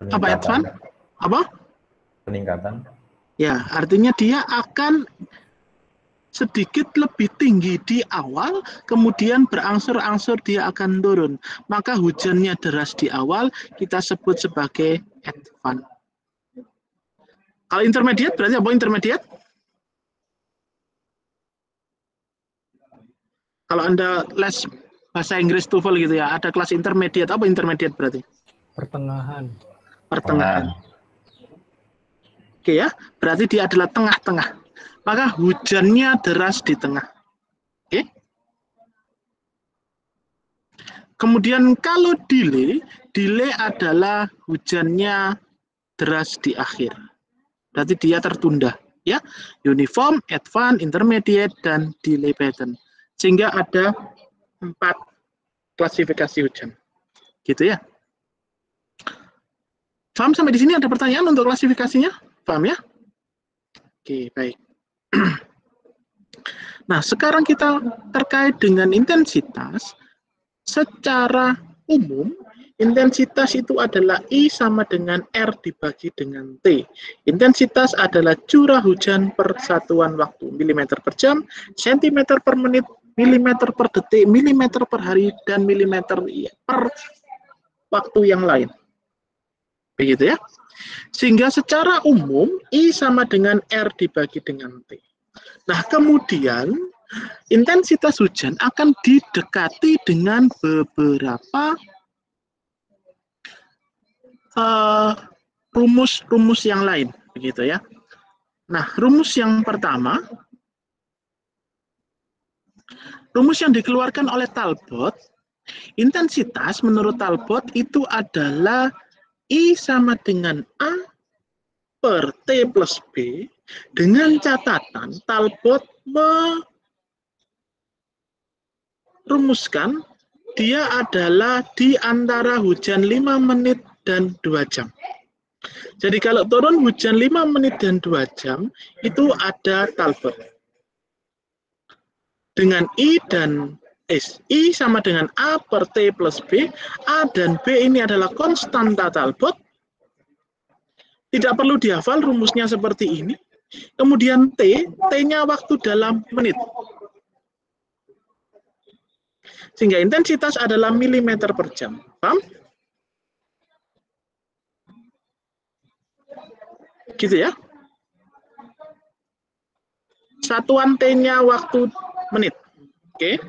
Apa advance? Apa? Peningkatan. Ya, artinya dia akan sedikit lebih tinggi di awal, kemudian berangsur-angsur dia akan turun. Maka hujannya deras di awal, kita sebut sebagai advance. Kalau intermediate, berarti apa intermediate? Kalau Anda les bahasa Inggris TOEFL gitu ya, ada kelas intermediate, apa intermediate berarti? Pertengahan. Pertengahan. Oke ya, berarti dia adalah tengah-tengah. Maka hujannya deras di tengah. Oke. Kemudian kalau delay adalah hujannya deras di akhir. Berarti dia tertunda, ya. Uniform, advance, intermediate, dan delay pattern. Sehingga ada 4 klasifikasi hujan. Gitu ya. Paham sampai di sini ada pertanyaan untuk klasifikasinya? Paham ya? Oke, baik. Nah, sekarang kita terkait dengan intensitas. Secara umum, intensitas itu adalah I sama dengan R dibagi dengan T. Intensitas adalah curah hujan per satuan waktu, milimeter per jam, sentimeter per menit, milimeter per detik, milimeter per hari, dan milimeter per waktu yang lain. Begitu ya. Sehingga secara umum, I sama dengan R dibagi dengan T. Nah, kemudian intensitas hujan akan didekati dengan beberapa rumus-rumus yang lain, begitu ya. Nah, rumus yang pertama, rumus yang dikeluarkan oleh Talbot, intensitas menurut Talbot itu adalah I sama dengan A per T plus B, dengan catatan Talbot merumuskan dia adalah di antara hujan 5 menit dan 2 jam. Jadi kalau turun hujan 5 menit dan 2 jam, itu ada Talbot. Dengan I dan S. I sama dengan A per T plus B. A dan B ini adalah konstanta Talbot. Tidak perlu dihafal rumusnya seperti ini. Kemudian T, T-nya waktu dalam menit. Sehingga intensitas adalah milimeter per jam. Paham? Gitu ya. Satuan T-nya waktu menit. Oke.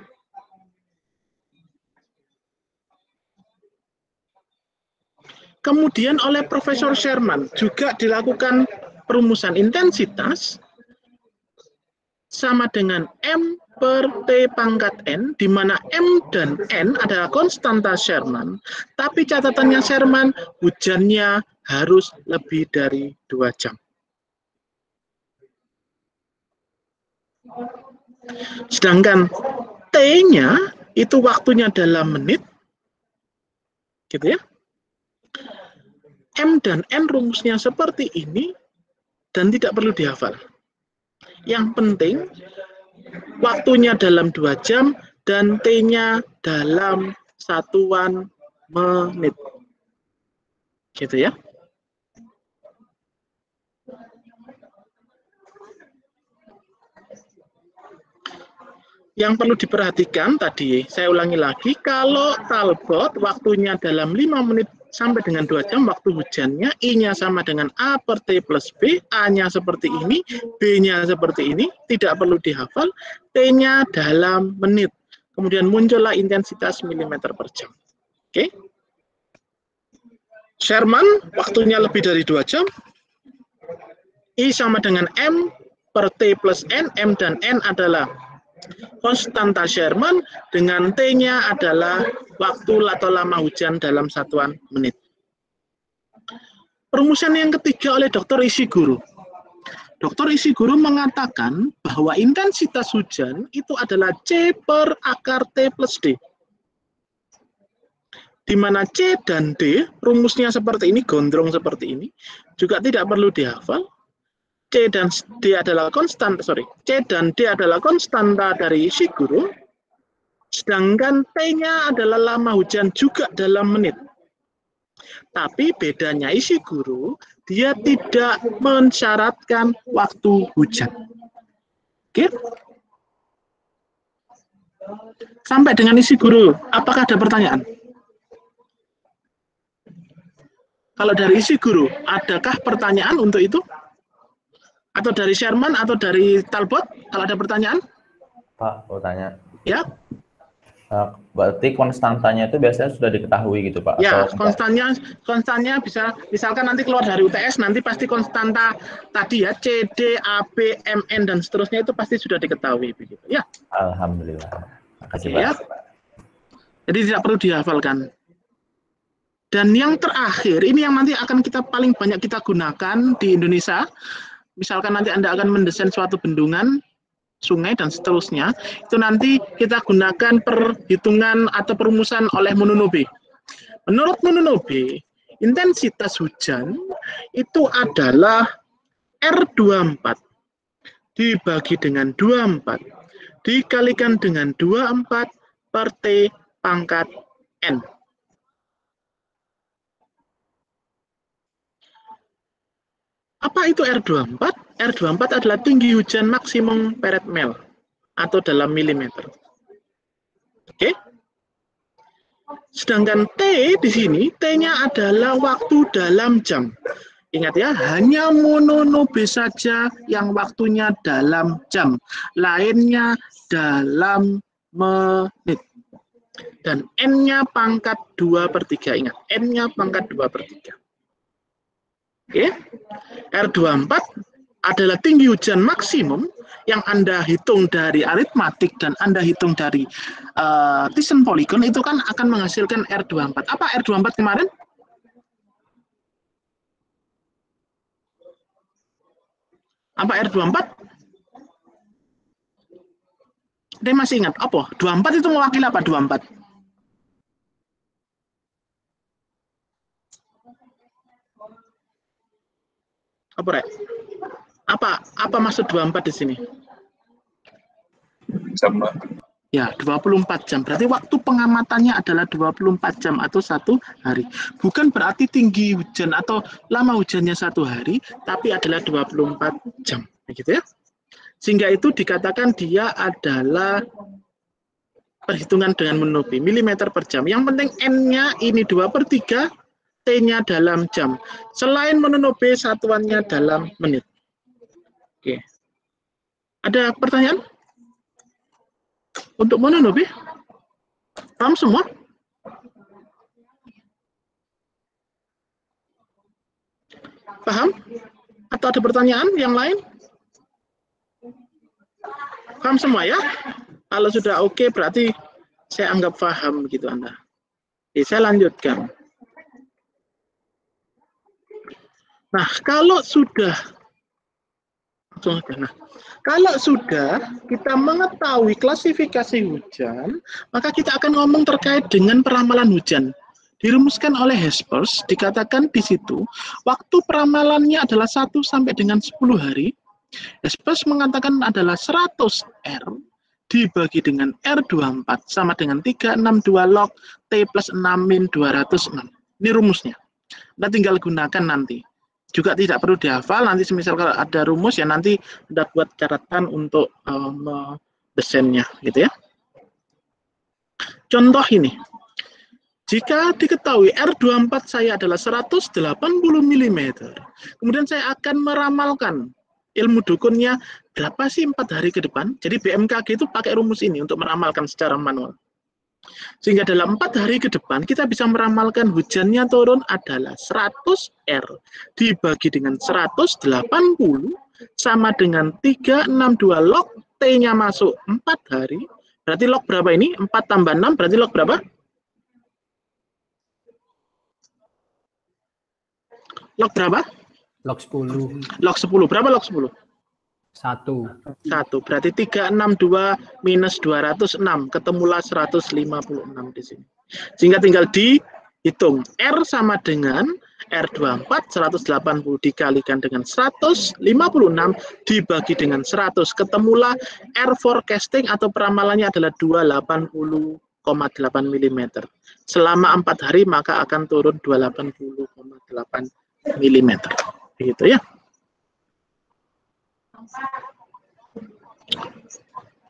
Kemudian oleh Profesor Sherman juga dilakukan perumusan intensitas sama dengan M per T pangkat N, di mana M dan N adalah konstanta Sherman, tapi catatannya Sherman, hujannya harus lebih dari 2 jam. Sedangkan T-nya itu waktunya dalam menit, gitu ya. M dan N rumusnya seperti ini, dan tidak perlu dihafal. Yang penting, waktunya dalam 2 jam, dan T-nya dalam satuan menit. Gitu ya. Yang perlu diperhatikan tadi, saya ulangi lagi, kalau Talbot waktunya dalam 5 menit sampai dengan 2 jam, waktu hujannya, I-nya sama dengan A per T plus B, A-nya seperti ini, B-nya seperti ini, tidak perlu dihafal, T-nya dalam menit. Kemudian muncullah intensitas milimeter per jam. Oke. Sherman, waktunya lebih dari 2 jam, I sama dengan M per T plus N, M dan N adalah konstanta Sherman, dengan T-nya adalah waktu atau lama hujan dalam satuan menit. Perumusan yang ketiga oleh Dr. Ishiguro. Dr. Ishiguro mengatakan bahwa intensitas hujan itu adalah C per akar T plus D. Di mana C dan D, rumusnya seperti ini, gondrong seperti ini, juga tidak perlu dihafal. C dan D adalah C dan D adalah konstanta dari Ishiguro, sedangkan T-nya adalah lama hujan juga dalam menit. Tapi bedanya isi guru, dia tidak mensyaratkan waktu hujan. Oke? Sampai dengan isi guru, apakah ada pertanyaan? Kalau dari isi guru, adakah pertanyaan untuk itu? Atau dari Sherman atau dari Talbot? Kalau ada pertanyaan? Pak, mau tanya. Ya. Berarti konstantanya itu biasanya sudah diketahui gitu, Pak? Ya, atau konstannya bisa, misalkan nanti keluar dari UTS, nanti pasti konstanta tadi ya, C, D, A, B, M, N, dan seterusnya itu pasti sudah diketahui. Begitu. Ya. Alhamdulillah. Makasih, Pak. Ya. Jadi tidak perlu dihafalkan. Dan yang terakhir, ini yang nanti akan kita paling banyak kita gunakan di Indonesia. Misalkan nanti Anda akan mendesain suatu bendungan, sungai, dan seterusnya, itu nanti kita gunakan perhitungan atau perumusan oleh Mononobe. Menurut Mononobe, intensitas hujan itu adalah R24 dibagi dengan 24 dikalikan dengan 24 per T pangkat N. Apa itu R24? R24 adalah tinggi hujan maksimum per mil atau dalam milimeter. Oke? Sedangkan T di sini, T-nya adalah waktu dalam jam. Ingat ya, hanya Mononobe saja yang waktunya dalam jam. Lainnya dalam menit. Dan N-nya pangkat 2/3. Ingat, N-nya pangkat 2/3. Oke, R24 adalah tinggi hujan maksimum yang Anda hitung dari aritmatik dan Anda hitung dari Thiessen polygon, itu kan akan menghasilkan R24. Apa R24 kemarin? Apa R24? Dia masih ingat apa? 24 itu mewakili apa 24? Apa, Rek? Apa maksud 24 di sini? Jam. Ya, 24 jam. Berarti waktu pengamatannya adalah 24 jam atau 1 hari. Bukan berarti tinggi hujan atau lama hujannya 1 hari, tapi adalah 24 jam. Begitu ya. Sehingga itu dikatakan dia adalah perhitungan dengan Mononobe, milimeter per jam. Yang penting N-nya ini 2/3, T-nya dalam jam. Selain Mononobe, satuannya dalam menit. Oke. Ada pertanyaan? Untuk Mononobe? Paham semua? Paham? Atau ada pertanyaan yang lain? Paham semua ya? Kalau sudah oke, berarti saya anggap paham gitu Anda. Oke, saya lanjutkan. Nah, kalau sudah kita mengetahui klasifikasi hujan, maka kita akan ngomong terkait dengan peramalan hujan. Dirumuskan oleh Hespers, dikatakan di situ, waktu peramalannya adalah 1 sampai dengan 10 hari. Hespers mengatakan adalah 100 R dibagi dengan R24 sama dengan 362 log T plus 6 min 206. Ini rumusnya. Anda tinggal gunakan nanti. Juga tidak perlu dihafal, nanti semisal kalau ada rumus ya nanti Anda buat catatan untuk mendesainnya gitu ya. Contoh ini. Jika diketahui R24 saya adalah 180 mm, kemudian saya akan meramalkan ilmu dukunnya berapa sih 4 hari ke depan. Jadi BMKG itu pakai rumus ini untuk meramalkan secara manual. Sehingga dalam 4 hari ke depan kita bisa meramalkan hujannya turun adalah 100 R dibagi dengan 180 sama dengan 362 log T-nya masuk 4 hari. Berarti log berapa ini? 4 tambah 6 berarti log berapa? Log berapa? Log 10. Log 10. Berapa log 10? 1. Berarti 362 minus 206. Ketemulah 156 di sini. Sehingga tinggal dihitung. R sama dengan R24 180 dikalikan dengan 156 dibagi dengan 100. Ketemulah R forecasting atau peramalannya adalah 280 mm. Selama 4 hari maka akan turun 280,8 mm. Begitu ya.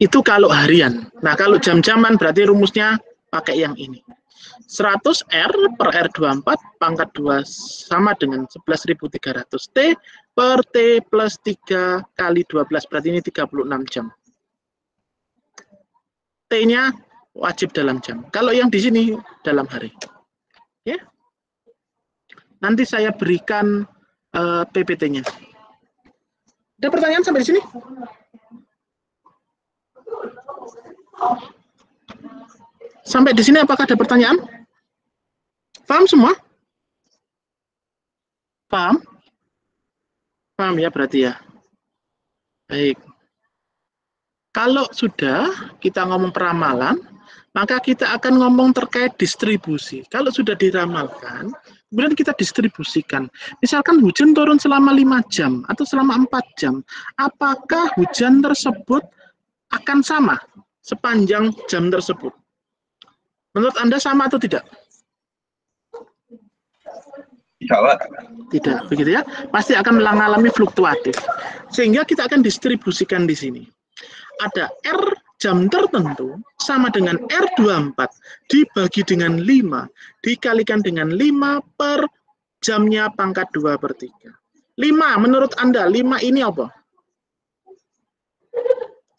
Itu kalau harian. Nah, kalau jam-jaman berarti rumusnya pakai yang ini. 100 R per R24 pangkat 2 sama dengan 11.300 T per T plus 3 kali 12, berarti ini 36 jam. T-nya wajib dalam jam. Kalau yang di sini dalam hari. Ya. Nanti saya berikan PPT-nya. Ada pertanyaan sampai di sini? Sampai di sini apakah ada pertanyaan? Paham semua? Paham? Paham ya berarti ya. Baik. Kalau sudah kita ngomong peramalan, maka kita akan ngomong terkait distribusi. Kalau sudah diramalkan, kemudian kita distribusikan. Misalkan hujan turun selama 5 jam atau selama 4 jam. Apakah hujan tersebut akan sama sepanjang jam tersebut? Menurut Anda sama atau tidak? Tidak, begitu ya. Pasti akan mengalami fluktuatif. Sehingga kita akan distribusikan di sini. Ada R jam tertentu sama dengan R24 dibagi dengan 5 dikalikan dengan 5 per jamnya pangkat 2 per 3. 5, menurut Anda 5 ini apa?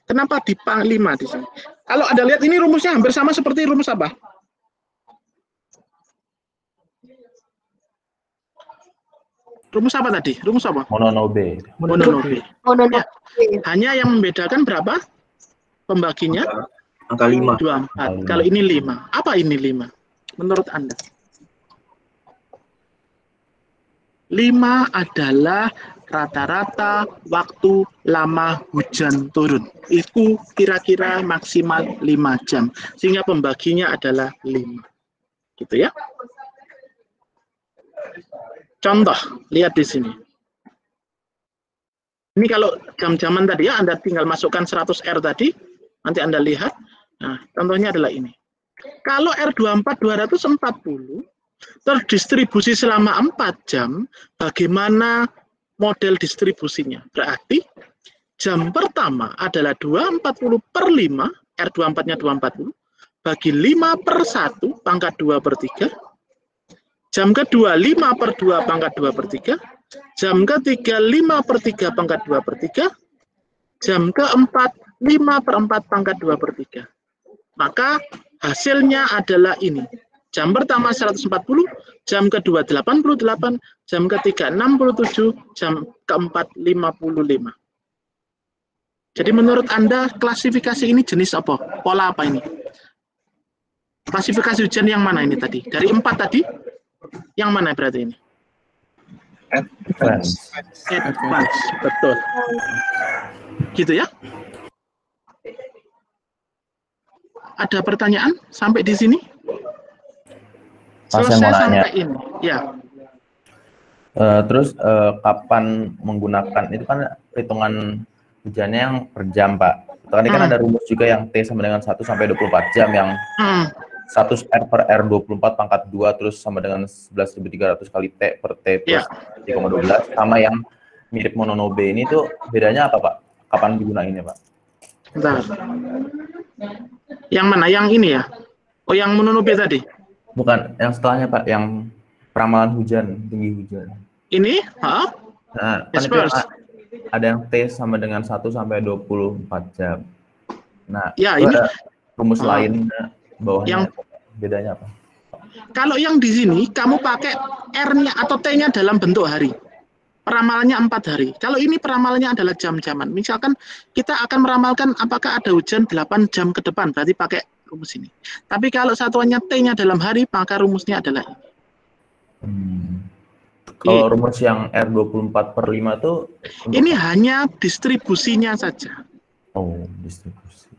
Kenapa di 5 di sini? Kalau Anda lihat ini rumusnya hampir sama seperti rumus apa? Rumus apa tadi? Rumus apa? Mononobe. Mononobe. Ya. Hanya yang membedakan berapa? Pembaginya? Angka 5. 24. Kalau ini 5. Apa ini 5? Menurut Anda? 5 adalah rata-rata waktu lama hujan turun. Itu kira-kira maksimal 5 jam. Sehingga pembaginya adalah 5. Gitu ya. Contoh, lihat di sini. Ini kalau jam-jaman tadi ya, Anda tinggal masukkan 100 R tadi, nanti Anda lihat. Nah, contohnya adalah ini. Kalau R24 240 terdistribusi selama 4 jam, bagaimana model distribusinya? Berarti jam pertama adalah 240 per 5, R24-nya 240, bagi 5 per 1, pangkat 2 per 3, jam kedua 5 per 2 pangkat 2 per 3, jam ketiga 5 per 3 pangkat 2 per 3, jam keempat 5 per 4 pangkat 2 per 3. Maka hasilnya adalah ini. Jam pertama 140, jam kedua 88, jam ketiga 67, jam keempat 55. Jadi menurut Anda klasifikasi ini jenis apa? Pola apa ini? Klasifikasi hujan yang mana ini tadi? Dari 4 tadi? Yang mana berarti ini? Advance. Advance, betul. Gitu ya? Ada pertanyaan sampai di sini? Mas, Selesai yang mau nanya. sampai ini. Ya. Terus kapan menggunakan itu kan hitungan hujannya yang per jam, Pak. Tadi kan ada rumus juga yang T sama dengan 1 sampai 24 jam yang 100 R per R24 pangkat 2 terus sama dengan 11.300 kali T per T plus 3,12 sama yang mirip Mononobe ini tuh bedanya apa, Pak? Kapan digunainnya, Pak? Bentar. Yang mana? Yang ini ya? Oh, yang Mononobe tadi? Bukan, yang setelahnya, Pak, yang peramalan hujan, tinggi hujan. Ini? Hah? Nah, kan itu ada yang T sama dengan 1 sampai 24 jam. Nah, ya, itu ini ada rumus lain bawahnya, yang bedanya apa? Kalau yang di sini kamu pakai R-nya atau T-nya dalam bentuk hari. Peramalannya 4 hari. Kalau ini peramalannya adalah jam-jaman. Misalkan kita akan meramalkan apakah ada hujan 8 jam ke depan, berarti pakai rumus ini. Tapi kalau satuannya T-nya dalam hari, maka rumusnya adalah ini. Kalau rumus yang R24 per 5 tuh? Ini hanya distribusinya saja. Oh, distribusi.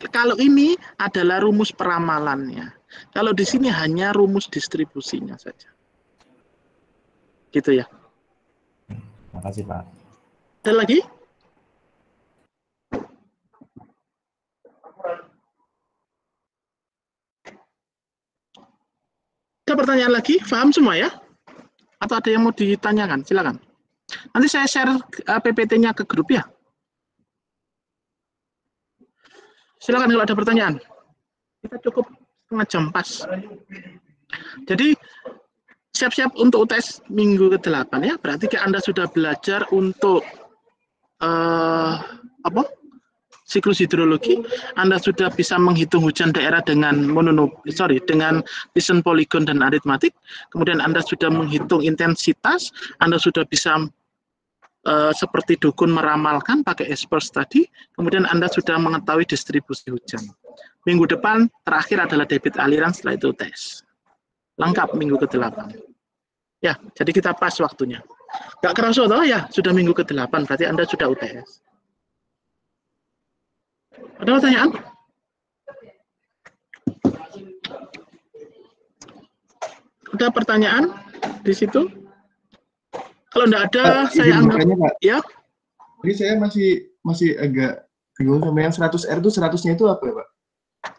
Kalau ini adalah rumus peramalannya. Kalau di sini hanya rumus distribusinya saja. Gitu ya. Makasih, Pak. Ada lagi? Ada pertanyaan lagi? Paham semua ya? Atau ada yang mau ditanyakan? Silakan. Nanti saya share PPT-nya ke grup ya. Silakan kalau ada pertanyaan. Kita cukup setengah jam pas. Jadi siap-siap untuk UTS minggu ke-8 ya. Berarti Anda sudah belajar untuk siklus hidrologi. Anda sudah bisa menghitung hujan daerah dengan dengan Thiessen poligon dan aritmatik. Kemudian Anda sudah menghitung intensitas. Anda sudah bisa seperti dukun meramalkan pakai Espers tadi. Kemudian Anda sudah mengetahui distribusi hujan. Minggu depan terakhir adalah debit aliran, setelah itu tes. Lengkap minggu ke-8. Ya, jadi kita pas waktunya. Nggak kerasa toh ya, sudah minggu ke-8, berarti Anda sudah UTS. Ada pertanyaan? Ada pertanyaan di situ? Kalau enggak ada, saya anggap Pak. Ya. Jadi saya masih agak bingung sama yang 100R itu 100-nya itu apa ya, Pak?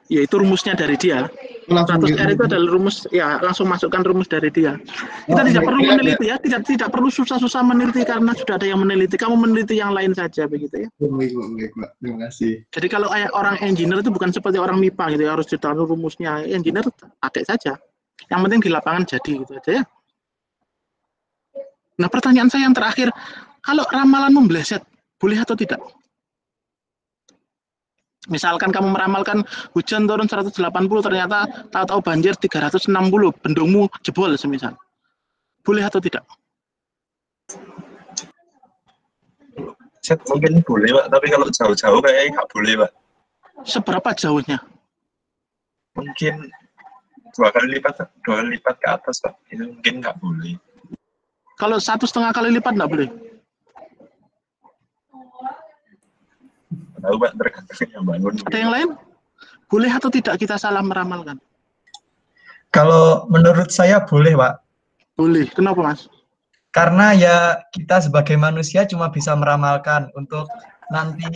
Ya, itu rumusnya dari dia. 100R itu adalah rumus, ya langsung masukkan rumus dari dia. Kita tidak perlu meneliti ya, tidak perlu susah-susah meneliti karena sudah ada yang meneliti. Kamu meneliti yang lain saja begitu ya. Baik, Pak. Terima kasih. Jadi kalau orang engineer itu bukan seperti orang MIPA gitu ya, harus ditaruh rumusnya. Engineer pakai saja. Yang penting di lapangan jadi gitu aja ya. Nah, pertanyaan saya yang terakhir, kalau ramalan membleset, boleh atau tidak? Misalkan kamu meramalkan hujan turun 180, ternyata tahu-tahu banjir 360, bendungmu jebol semisal. Boleh atau tidak? Mungkin boleh, Pak, tapi kalau jauh-jauh kayaknya nggak boleh, Pak. Seberapa jauhnya? Mungkin dua kali lipat ke atas, Pak. Itu mungkin nggak boleh. Kalau 1,5 kali lipat nggak boleh? Tahu, Pak, tergantung yang bangun. Ada yang lain? Boleh atau tidak kita salah meramalkan? Kalau menurut saya boleh, Pak. Boleh. Kenapa, Mas? Karena ya kita sebagai manusia cuma bisa meramalkan, untuk nanti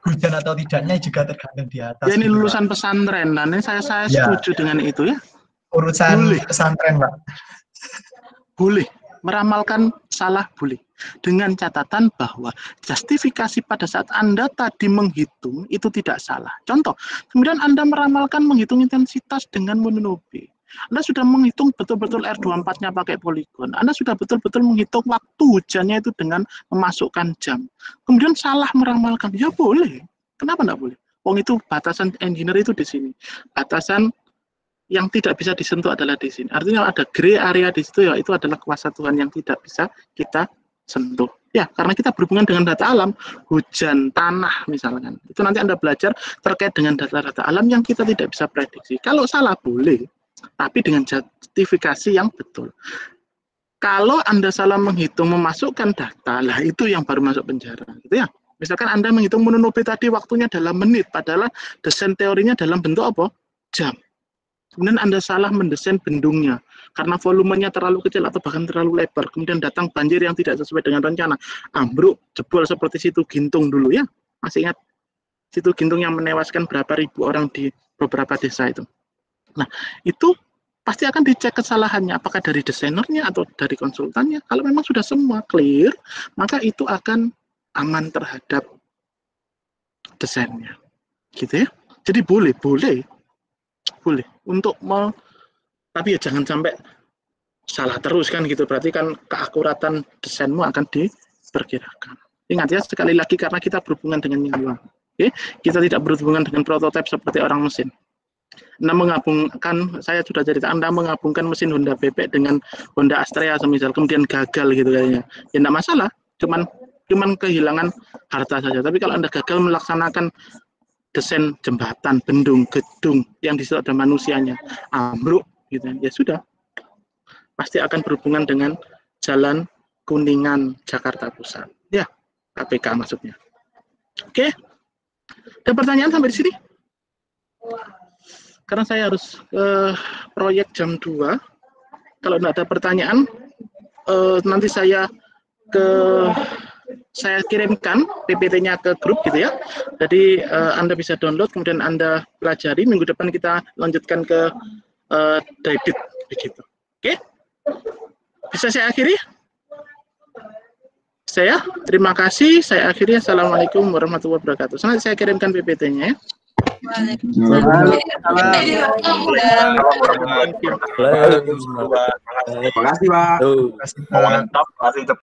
hujan atau tidaknya juga tergantung di atas. Ya, ini gitu, lulusan Pak. pesantren, dan saya Ya. setuju dengan itu ya. Urusan Boleh. pesantren, Pak. Boleh. Meramalkan salah boleh. Dengan catatan bahwa justifikasi pada saat Anda tadi menghitung itu tidak salah. Contoh, kemudian Anda meramalkan menghitung intensitas dengan mononobe. Anda sudah menghitung betul-betul R24-nya pakai poligon. Anda sudah betul-betul menghitung waktu hujannya itu dengan memasukkan jam. Kemudian salah meramalkan. Ya boleh. Kenapa enggak boleh? Wong itu batasan engineer itu di sini. Batasan yang tidak bisa disentuh adalah di sini. Artinya ada gray area di situ, ya itu adalah kuasa Tuhan yang tidak bisa kita sentuh. Ya, karena kita berhubungan dengan data alam, hujan, tanah misalkan. Itu nanti Anda belajar terkait dengan data-data alam yang kita tidak bisa prediksi. Kalau salah boleh, tapi dengan justifikasi yang betul. Kalau Anda salah menghitung memasukkan data, lah itu yang baru masuk penjara, gitu ya. Misalkan Anda menghitung mononobe tadi waktunya dalam menit, padahal desain teorinya dalam bentuk apa? Jam. Kemudian Anda salah mendesain bendungnya karena volumenya terlalu kecil atau bahkan terlalu lebar. Kemudian datang banjir yang tidak sesuai dengan rencana. Ambruk, jebol seperti Situ Gintung dulu ya. Masih ingat Situ Gintung yang menewaskan berapa ribu orang di beberapa desa itu. Nah, itu pasti akan dicek kesalahannya apakah dari desainernya atau dari konsultannya. Kalau memang sudah semua clear, maka itu akan aman terhadap desainnya. Gitu ya. Jadi boleh untuk tapi ya jangan sampai salah terus kan gitu, berarti kan keakuratan desainmu akan diperkirakan. Ingat ya, sekali lagi karena kita berhubungan dengan nyawa, okay? Kita tidak berhubungan dengan prototipe seperti orang mesin. Anda menggabungkan, saya sudah cerita, Anda menggabungkan mesin Honda bebek dengan Honda Astrea semisal, kemudian gagal gitu kayaknya, ya tidak masalah, cuman kehilangan harta saja. Tapi kalau Anda gagal melaksanakan desain jembatan, bendung, gedung yang di situ ada manusianya, ambruk gitu ya sudah, pasti akan berhubungan dengan Jalan Kuningan Jakarta Pusat ya, KPK maksudnya. Oke, ada pertanyaan sampai di sini? Karena saya harus proyek jam 2. Kalau tidak ada pertanyaan, nanti saya kirimkan PPT-nya ke grup gitu ya. Jadi Anda bisa download, kemudian Anda pelajari. Minggu depan kita lanjutkan ke debit begitu. Bisa saya akhiri? Terima kasih. Saya akhiri. Assalamualaikum warahmatullahi wabarakatuh. Nanti saya kirimkan PPT-nya ya. Terima kasih, Pak. Mantap, masih